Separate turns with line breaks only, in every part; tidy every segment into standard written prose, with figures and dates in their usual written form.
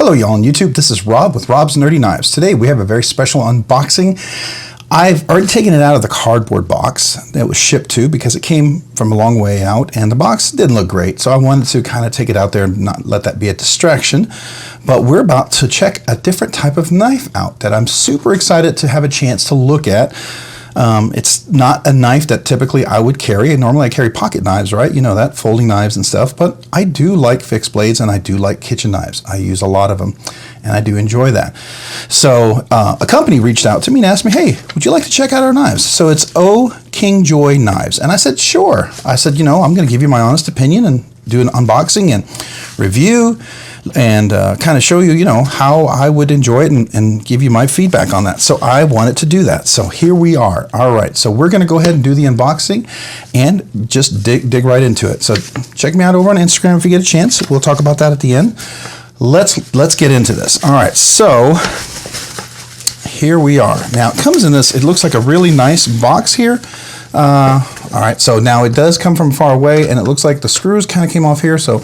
Hello y'all on YouTube, this is Rob with Rob's Nerdy Knives. Today we have a very special unboxing. I've already taken it out of the cardboard box that it was shipped to because it came from a long way out and the box didn't look great. So I wanted to kind of take it out there and not let that be a distraction. But we're about to check a different type of knife out that I'm super excited to have a chance to look at. It's not a knife that typically I would carry. Normally I carry pocket knives, right? You know that, folding knives and stuff. But I do like fixed blades and I do like kitchen knives. I use a lot of them and I do enjoy that. So a company reached out to me and asked me, hey, would you like to check out our knives? So it's Okingjoy knives. And I said, sure. I said, you know, I'm going to give you my honest opinion and do an unboxing and review and kind of show you, you know, how I would enjoy it and give you my feedback on that. So I wanted to do that. So here we are. All right. So we're going to go ahead and do the unboxing and just dig right into it. So check me out over on Instagram if you get a chance. We'll talk about that at the end. Let's get into this. All right. So here we are. Now it comes in this, it looks like a really nice box here. All right, so now it does come from far away and it looks like the screws kind of came off here. So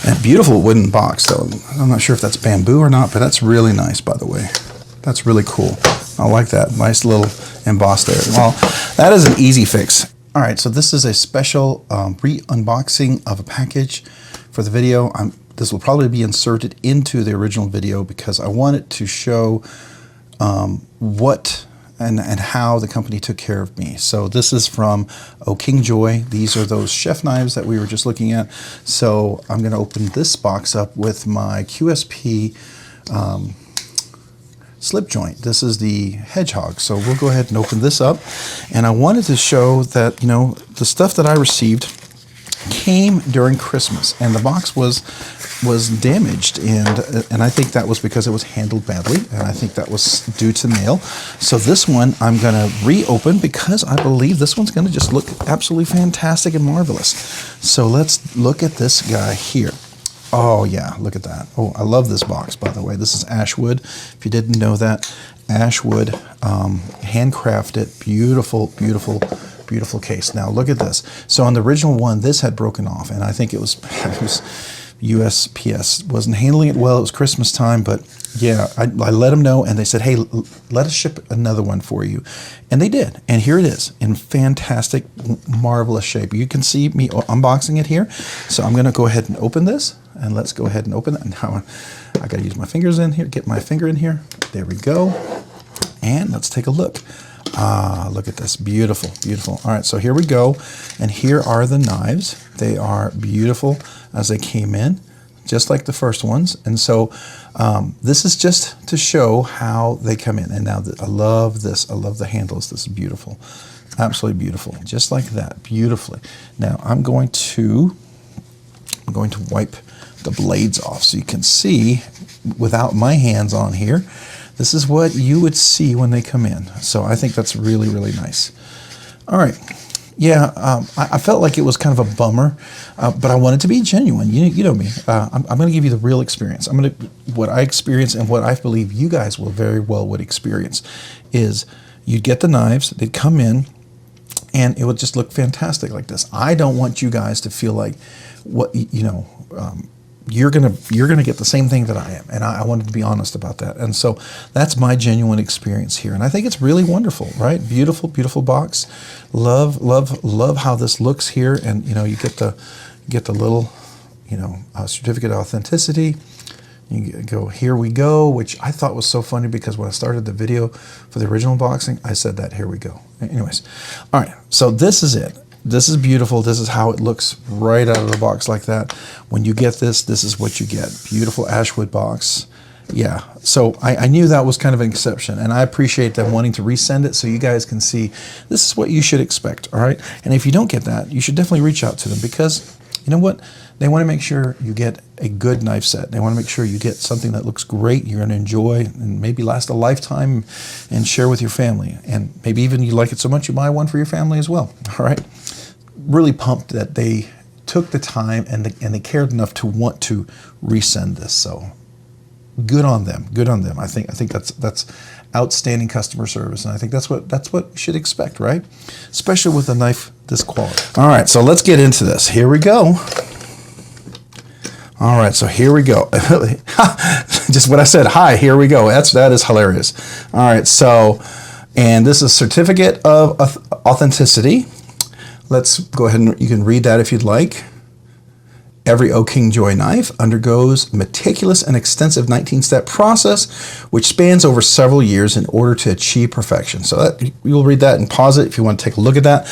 a beautiful wooden box though. I'm not sure if that's bamboo or not, but that's really nice, by the way. That's really cool. I like that. Nice little emboss there. Well, that is an easy fix. All right, so this is a special re-unboxing of a package for the video. This will probably be inserted into the original video because I wanted to show what and how the company took care of me. So this is from Okingjoy. These are those chef knives that we were just looking at. So I'm going to open this box up with my QSP slip joint. This is the Hedgehog. So we'll go ahead and open this up. And I wanted to show that, you know, the stuff that I received came during Christmas and the box was damaged and I think that was because it was handled badly and I think that was due to mail. So this one I'm gonna reopen because I believe this one's gonna just look absolutely fantastic and marvelous. So let's look at this guy here. Oh yeah, look at that. Oh, I love this box, by the way. This is Ashwood. If you didn't know that, Ashwood, handcrafted, beautiful, beautiful, beautiful case. Now look at this. So on the original one, this had broken off, and I think it was USPS wasn't handling it well. It was Christmas time, but yeah, I let them know, and they said, hey, let us ship another one for you. And they did, and here it is in fantastic, marvelous shape. You can see me unboxing it here. So I'm gonna go ahead and open this, and let's go ahead and open it. Now I gotta use my fingers in here, get my finger in here. There we go. And let's take a look. Ah, look at this, beautiful, beautiful. All right, so here we go, and here are the knives. They are beautiful as they came in, just like the first ones. And so this is just to show how they come in. And now I love this, I love the handles. This is beautiful, absolutely beautiful, just like that, beautifully. Now I'm going to wipe the blades off so you can see without my hands on here. This is what you would see when they come in. So I think that's really, really nice. All right. Yeah, I felt like it was kind of a bummer, but I wanted to be genuine. You know me. I'm going to give you the real experience. What I experienced and what I believe you guys will very well would experience is you'd get the knives, they'd come in, and it would just look fantastic like this. I don't want you guys to feel like you're gonna get the same thing that I am, and I wanted to be honest about that. And so that's my genuine experience here, and I think it's really wonderful, right? Beautiful, beautiful box. Love, love, love how this looks here, and you know, you get the little, you know, certificate of authenticity. You go, here we go, which I thought was so funny because when I started the video for the original unboxing, I said that, here we go. Anyways, all right, so this is it. This is beautiful. This is how it looks right out of the box like that. When you get this, this is what you get. Beautiful Ashwood box. Yeah, so I knew that was kind of an exception, and I appreciate them wanting to resend it so you guys can see this is what you should expect, all right? And if you don't get that, you should definitely reach out to them because, you know what? They want to make sure you get a good knife set. They want to make sure you get something that looks great, you're going to enjoy, and maybe last a lifetime and share with your family. And maybe even you like it so much you buy one for your family as well, all right? Really pumped that they took the time and they cared enough to want to resend this. So good on them. Good on them. I think that's outstanding customer service, and I think that's what you should expect, right? Especially with a knife this quality. All right, so let's get into this. Here we go. All right, so here we go. Just what I said, hi, here we go. That is hilarious. All right, so, and this is certificate of authenticity. Let's go ahead and you can read that if you'd like. Every Okingjoy knife undergoes meticulous and extensive 19-step process, which spans over several years in order to achieve perfection. So that, you'll read that and pause it if you want to take a look at that.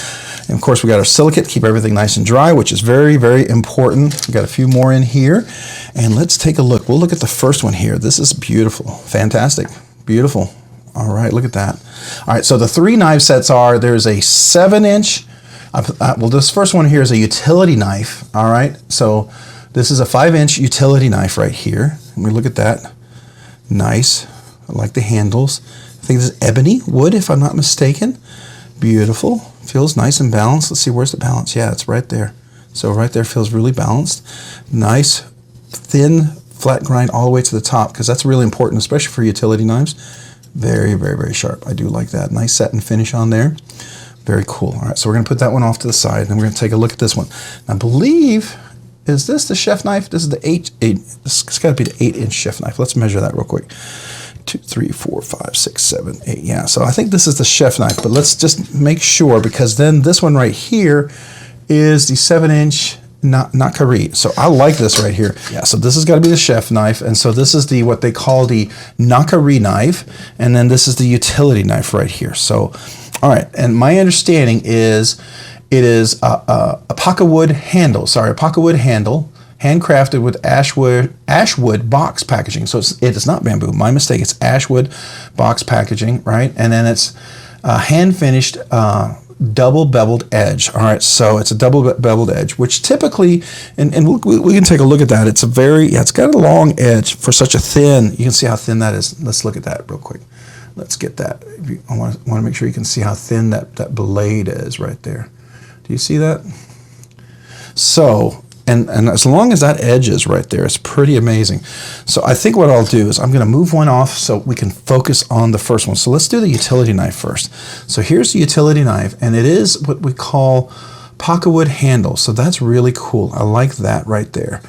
And of course, we got our silicate to keep everything nice and dry, which is very, very important. We got a few more in here, and let's take a look. We'll look at the first one here. This is beautiful, fantastic, beautiful. All right, look at that. All right, so the 3 knife sets are, there's a 7-inch. Well, this first one here is a utility knife. All right, so this is a 5-inch utility knife right here. Let me look at that. Nice. I like the handles. I think this is ebony wood, if I'm not mistaken. Beautiful. Feels nice and balanced. Let's see, where's the balance? Yeah, it's right there. So right there feels really balanced. Nice, thin, flat grind all the way to the top, because that's really important, especially for utility knives. Very, very, very sharp. I do like that. Nice satin finish on there. Very cool. All right, so we're going to put that one off to the side, and we're going to take a look at this one. I believe, is this the chef knife? This is the 8. It's got to be the 8-inch chef knife. Let's measure that real quick. 2, 3, 4, 5, 6, 7, 8. Yeah, so I think this is the chef knife, but let's just make sure, because then this one right here is the 7-inch Nakiri. So I like this right here. Yeah, so this has got to be the chef knife, and so this is the what they call the Nakiri knife, and then this is the utility knife right here. So, all right, and my understanding is it is a pocket wood handle. Sorry, a pocket wood handle, handcrafted with ashwood box packaging. So it is not bamboo. My mistake. It's ashwood box packaging, right? And then it's hand finished. Double beveled edge. All right, so it's a double beveled edge, which typically, and we can take a look at that. It's a very, yeah, it's got a long edge for such a thin. You can see how thin that is. Let's look at that real quick. Let's get that. I want to make sure you can see how thin that blade is right there. Do you see that? So, and as long as that edge is right there, it's pretty amazing. So I think what I'll do is I'm going to move one off so we can focus on the first one. So let's do the utility knife first. So here's the utility knife, and it is what we call pocket wood handle. So that's really cool. I like that right there.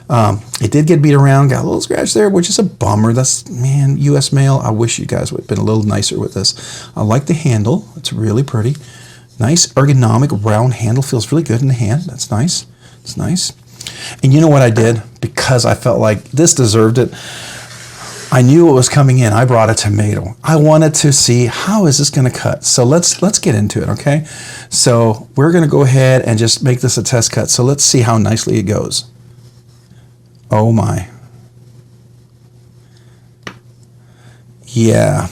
It did get beat around, got a little scratch there, which is a bummer. That's, man, US mail. I wish you guys would have been a little nicer with this. I like the handle. It's really pretty. Nice ergonomic round handle. Feels really good in the hand. That's nice. It's nice. And you know what I did? Because I felt like this deserved it. I knew it was coming in. I brought a tomato. I wanted to see how is this going to cut. So let's get into it, okay? So we're going to go ahead and just make this a test cut. So let's see how nicely it goes. Oh my. Yeah.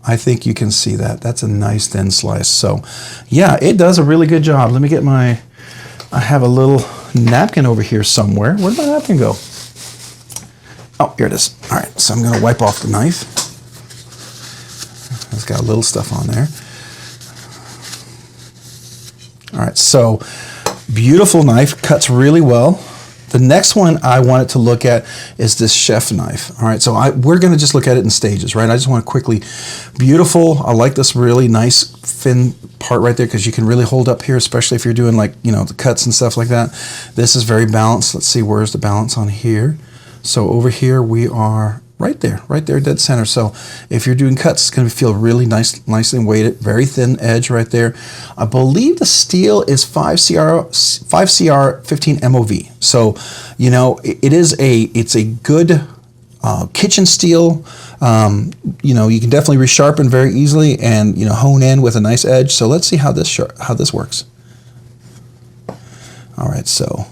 I think you can see that. That's a nice thin slice. So yeah, it does a really good job. Let me get my, I have a little napkin over here somewhere. Where did my napkin go? Oh, here it is. All right, so I'm going to wipe off the knife. It's got a little stuff on there. All right, so beautiful knife, cuts really well. The next one I wanted to look at is this chef knife. All right, so we're going to just look at it in stages, right? I just want to quickly, beautiful. I like this really nice thin part right there because you can really hold up here, especially if you're doing like, you know, the cuts and stuff like that. This is very balanced. Let's see, where's the balance on here? So over here we are right there, dead center. So if you're doing cuts, it's going to feel really nice, nicely weighted, very thin edge right there. I believe the steel is 5CR 15 MOV. So, you know, it's a good kitchen steel. You know, you can definitely resharpen very easily and, you know, hone in with a nice edge. So let's see how this works. All right, so.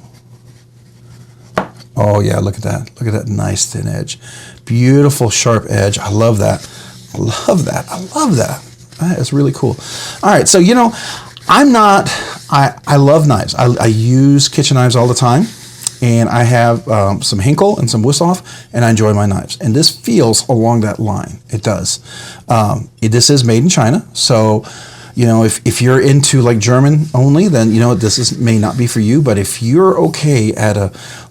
Oh yeah, look at that. Look at that nice thin edge. Beautiful sharp edge. I love that. I love that. I love that. That is really cool. All right, so you know, I love knives. I use kitchen knives all the time, and I have some Hinkle and some Wissoff, and I enjoy my knives. And this feels along that line. It does. This is made in China, so You know, if you're into like German only, then you know this may not be for you. But if you're okay at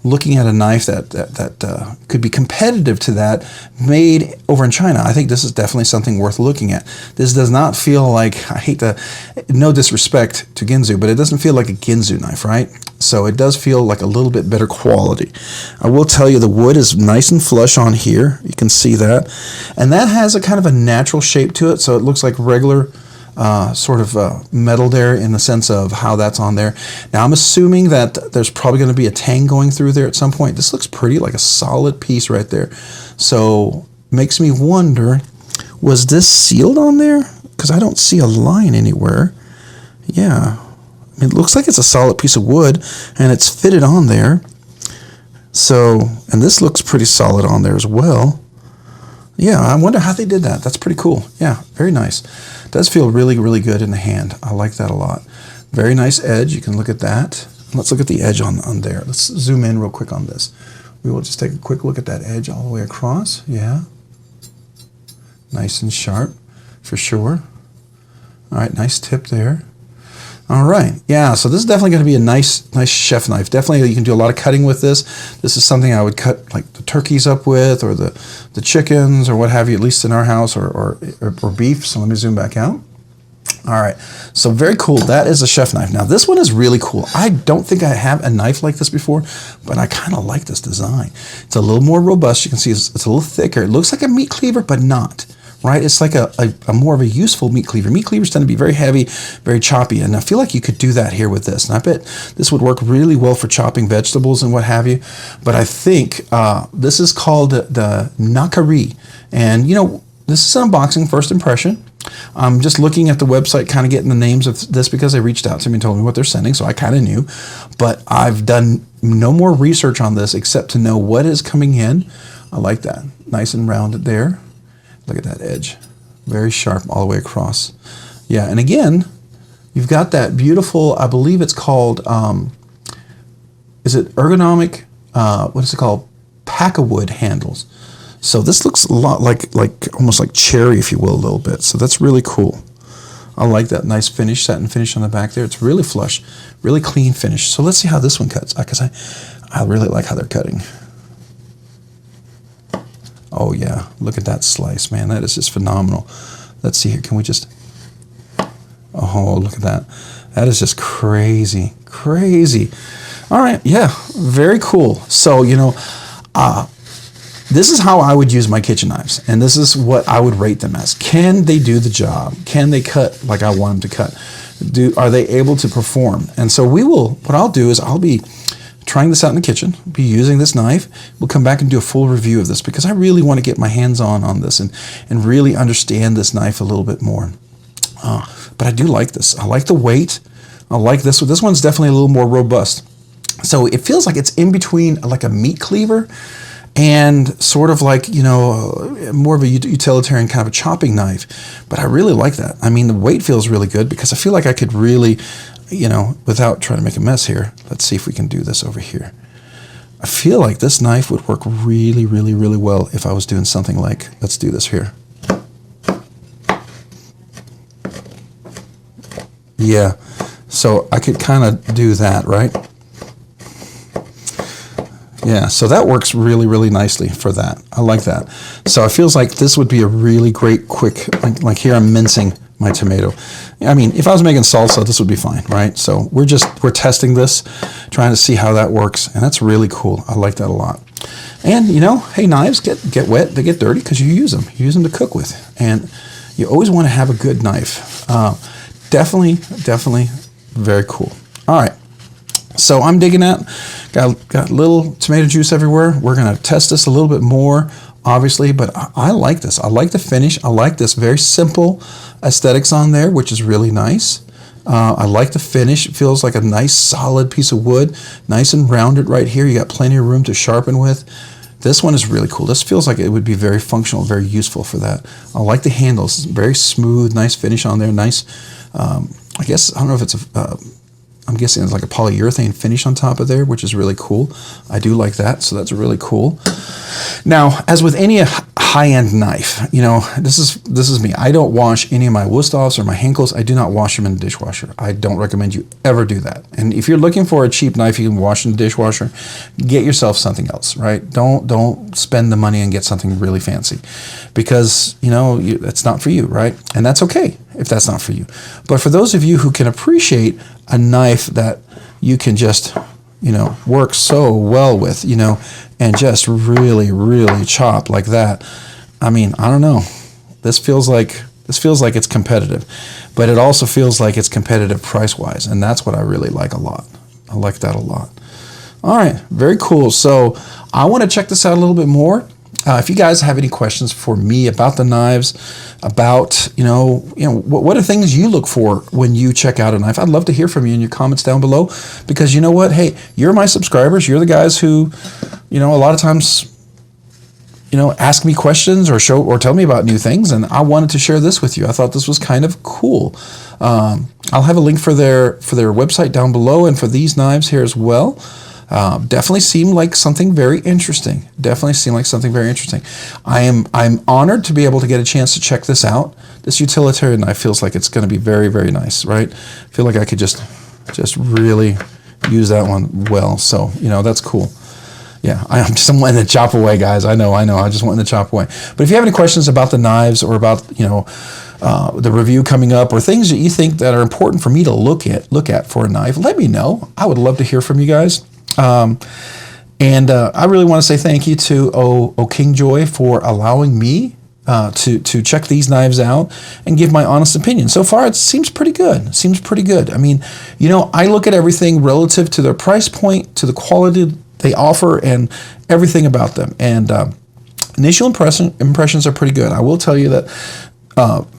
looking at a knife that could be competitive to that, made over in China, I think this is definitely something worth looking at. This does not feel like, I hate to, no disrespect to Ginsu, but it doesn't feel like a Ginsu knife, right? So it does feel like a little bit better quality. I will tell you the wood is nice and flush on here. You can see that. And that has a kind of a natural shape to it, so it looks like regular sort of metal there in the sense of how that's on there. Now I'm assuming that there's probably going to be a tang going through there at some point. This looks pretty, like a solid piece right there. So makes me wonder, was this sealed on there? Because I don't see a line anywhere. Yeah, it looks like it's a solid piece of wood and it's fitted on there. So, and this looks pretty solid on there as well. Yeah, I wonder how they did that. That's pretty cool. Yeah, very nice. Does feel really, really good in the hand. I like that a lot. Very nice edge. You can look at that. Let's look at the edge on there. Let's zoom in real quick on this. We will just take a quick look at that edge all the way across. Yeah. Nice and sharp for sure. All right, nice tip there. All right, yeah, so this is definitely going to be a nice chef knife. Definitely you can do a lot of cutting with this. This is something I would cut like the turkeys up with, or the chickens, or what have you, at least in our house, or beef. So let me zoom back out. All right, so very cool. That is a chef knife. Now this one is really cool. I don't think I have a knife like this before, but I kind of like this design. It's a little more robust. You can see it's a little thicker. It looks like a meat cleaver, but not. Right, it's like a more of a useful meat cleaver. Meat cleavers tend to be very heavy, very choppy, and I feel like you could do that here with this. And I bet this would work really well for chopping vegetables and what have you. But I think this is called the Nakiri, and you know, this is an unboxing, first impression. I'm just looking at the website, kind of getting the names of this because they reached out to me and told me what they're sending, so I kind of knew. But I've done no more research on this except to know what is coming in. I like that, nice and rounded there. Look at that edge, very sharp all the way across. Yeah, and again, you've got that beautiful, I believe it's called, is it ergonomic, what is it called? Pack-a-wood handles. So this looks a lot like almost like cherry, if you will, a little bit. So that's really cool. I like that nice finish, satin finish on the back there. It's really flush, really clean finish. So let's see how this one cuts, because I really like how they're cutting. Oh yeah, look at that slice, man. That is just phenomenal. Let's see here, can we just, oh, look at that. That is just crazy, crazy. All right, yeah, very cool. So, you know, this is how I would use my kitchen knives, and this is what I would rate them as. Can they do the job? Can they cut like I want them to cut? Are they able to perform? And so what I'll do is I'll be trying this out in the kitchen, be using this knife. We'll come back and do a full review of this because I really want to get my hands on this and really understand this knife a little bit more. But I do like this. I like the weight. I like this one. This one's definitely a little more robust. So it feels like it's in between like a meat cleaver and sort of like, you know, more of a utilitarian kind of a chopping knife. But I really like that. I mean, the weight feels really good because I feel like I could really, you know, without trying to make a mess here, let's see if we can do this over here. I feel like this knife would work really, really, really well if I was doing something like, let's do this here. Yeah, so I could kind of do that, right? Yeah, so that works really, really nicely for that. I like that. So it feels like this would be a really great, quick, like here I'm mincing my tomato. I mean, if I was making salsa, this would be fine, right? So we're testing this, trying to see how that works, and that's really cool. I like that a lot. And, you know, hey, knives get wet, they get dirty because you use them. You use them to cook with, and you always want to have a good knife. Definitely very cool. All right. So I'm digging that. Got little tomato juice everywhere. We're going to test this a little bit more, obviously, but I like this. I like the finish. I like this very simple aesthetics on there, which is really nice. I like the finish. It feels like a nice solid piece of wood, nice and rounded right here. You got plenty of room to sharpen with. This one is really cool. This feels like it would be very functional, very useful for that. I like the handles. It's very smooth, nice finish on there. Nice, I guess, I don't know if it's I'm guessing it's like a polyurethane finish on top of there, which is really cool. I do like that, so that's really cool. Now, as with any high-end knife. You know, this is me. I don't wash any of my Wusthoffs or my Henkels. I do not wash them in the dishwasher. I don't recommend you ever do that. And if you're looking for a cheap knife you can wash in the dishwasher, get yourself something else, right? Don't spend the money and get something really fancy, because you know it's not for you, right? And that's okay if that's not for you. But for those of you who can appreciate a knife that you can just, you know, work so well with, you know, and just really, really chop like that. I mean, I don't know. This feels like it's competitive, but it also feels like it's competitive price-wise, and that's what I really like a lot. I like that a lot. All right, very cool. So I want to check this out a little bit more. If you guys have any questions for me about the knives, about, you know, what are things you look for when you check out a knife? I'd love to hear from you in your comments down below, because you know what? Hey, you're my subscribers. You're the guys who, you know, a lot of times, you know, ask me questions or tell me about new things, and I wanted to share this with you. I thought this was kind of cool. I'll have a link for their website down below, and for these knives here as well. Definitely seemed like something very interesting. I'm honored to be able to get a chance to check this out. This utilitarian knife feels like it's going to be very, very nice, right? I feel like I could just really use that one well. So, you know, that's cool. Yeah, I'm just wanting to chop away, guys. I know. I just wanting to chop away. But if you have any questions about the knives, or about, you know, the review coming up, or things that you think that are important for me to look at for a knife, let me know. I would love to hear from you guys. I really want to say thank you to Okingjoy for allowing me to check these knives out and give my honest opinion. So far, it seems pretty good. I mean, you know, I look at everything relative to their price point, to the quality they offer, and everything about them. And initial impressions are pretty good. I will tell you that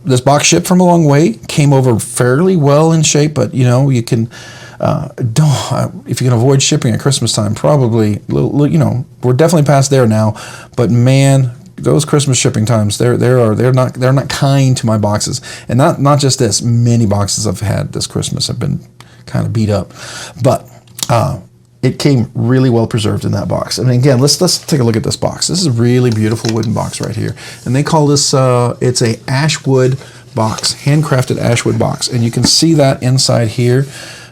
this box shipped from a long way, came over fairly well in shape, but you know, you can if you can avoid shipping at Christmas time, probably, you know, we're definitely past there now. But man, those Christmas shipping times, they're not kind to my boxes. And not just this, many boxes I've had this Christmas have been kind of beat up. But it came really well preserved in that box. And again, let's take a look at this box. This is a really beautiful wooden box right here. And they call this, it's a ashwood box, handcrafted ashwood box. And you can see that inside here,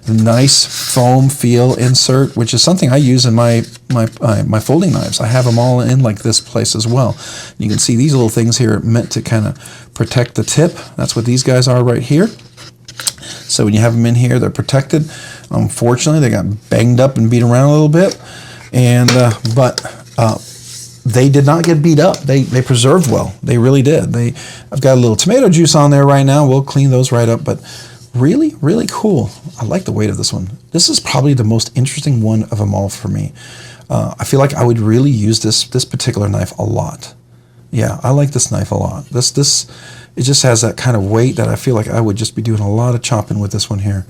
the nice foam feel insert, which is something I use in my folding knives. I have them all in like this place as well. You can see these little things here meant to kind of protect the tip. That's what these guys are right here. So when you have them in here, they're protected. Unfortunately, they got banged up and beat around a little bit, and but they did not get beat up. They preserved well. They really did. I've got a little tomato juice on there right now. We'll clean those right up, but really, really cool. I like the weight of this one. This is probably the most interesting one of them all for me. I feel like I would really use this particular knife a lot. Yeah, I like this knife a lot. It just has that kind of weight that I feel like I would just be doing a lot of chopping with this one here.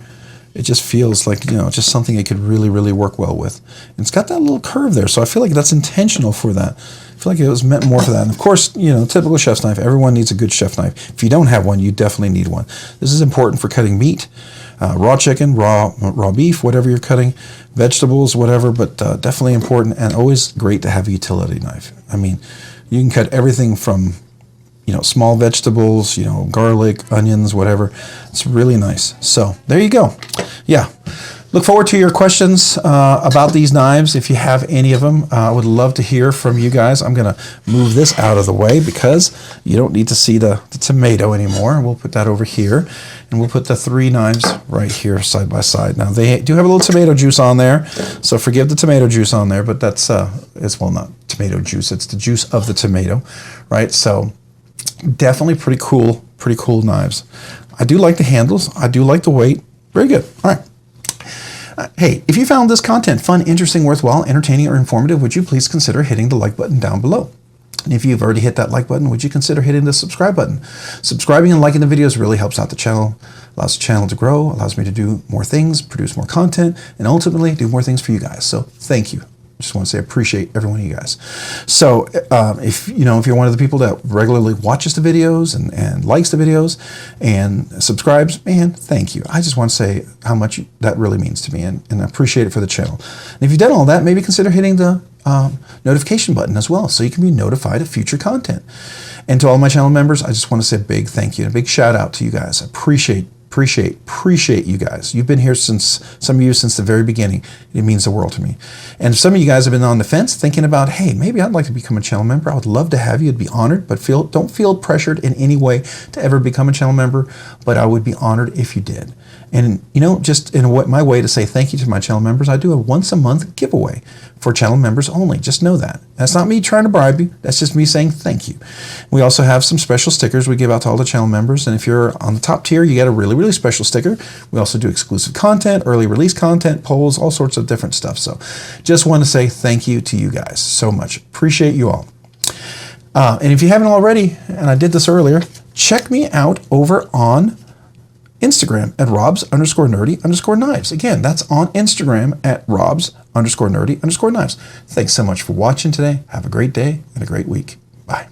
It just feels like, you know, just something it could really, really work well with. And it's got that little curve there, so I feel like that's intentional for that. I feel like it was meant more for that. And of course, you know, typical chef's knife, everyone needs a good chef knife. If you don't have one, you definitely need one. This is important for cutting meat, raw chicken, raw beef, whatever you're cutting, vegetables, whatever, but definitely important, and always great to have a utility knife. I mean, you can cut everything from, you know, small vegetables, you know, garlic, onions, whatever. It's really nice. So there you go. Yeah. Look forward to your questions about these knives. If you have any of them, I would love to hear from you guys. I'm going to move this out of the way because you don't need to see the tomato anymore. We'll put that over here, and we'll put the three knives right here side by side. Now, they do have a little tomato juice on there, so forgive the tomato juice on there, but that's, it's, well, not tomato juice. It's the juice of the tomato, right? So definitely pretty cool knives. I do like the handles. I do like the weight. Very good. All right. Hey, if you found this content fun, interesting, worthwhile, entertaining, or informative, would you please consider hitting the like button down below? And if you've already hit that like button, would you consider hitting the subscribe button? Subscribing and liking the videos really helps out the channel, allows the channel to grow, allows me to do more things, produce more content, and ultimately do more things for you guys. So thank you. Just want to say I appreciate every one of you guys. So if you're one of the people that regularly watches the videos and likes the videos and subscribes, man, thank you. I just want to say how much that really means to me, and I appreciate it for the channel. And if you've done all that, maybe consider hitting the notification button as well, so you can be notified of future content. And to all my channel members, I just want to say a big thank you and a big shout out to you guys. I appreciate you guys. You've been here since, some of you since the very beginning. It means the world to me. And some of you guys have been on the fence thinking about, hey, maybe I'd like to become a channel member. I would love to have you. I'd be honored, but don't feel pressured in any way to ever become a channel member, but I would be honored if you did. And you know, just in my way to say thank you to my channel members, I do a once a month giveaway for channel members only. Just know that. That's not me trying to bribe you. That's just me saying thank you. We also have some special stickers we give out to all the channel members. And if you're on the top tier, you get a really, really special sticker. We also do exclusive content, early release content, polls, all sorts of different stuff. So just want to say thank you to you guys so much. Appreciate you all. And if you haven't already, and I did this earlier, check me out over on Instagram at Robs_nerdy_knives. Again, that's on Instagram at Robs_nerdy_knives. Thanks so much for watching today. Have a great day and a great week. Bye.